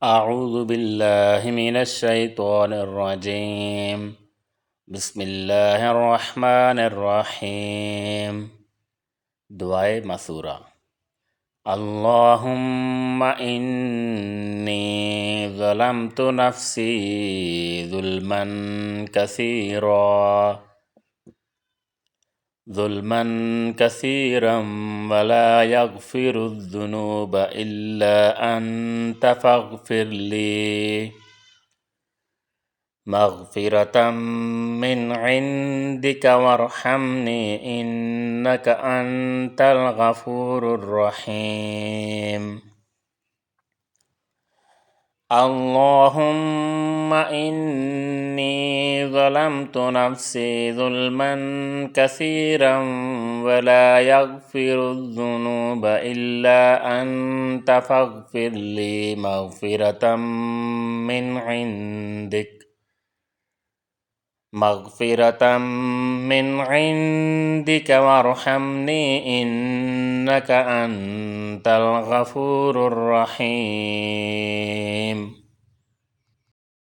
أعوذ بالله من الشيطان الرجيم بسم الله الرحمن الرحيم دعاء مسورة اللهم إني ظلمت نفسي ظلما كثيرا ولا يغفر الذنوب إلا أنت فاغفر لي مغفرة من عندك وارحمني إنك أنت الغفور الرحيم اللهم إني ظلمت نفسي ظلما كثيرا ولا يغفر الذنوب إلا أنت فاغفر لي مغفرة من عندك وارحمني إنك أنت الغفور الرحيم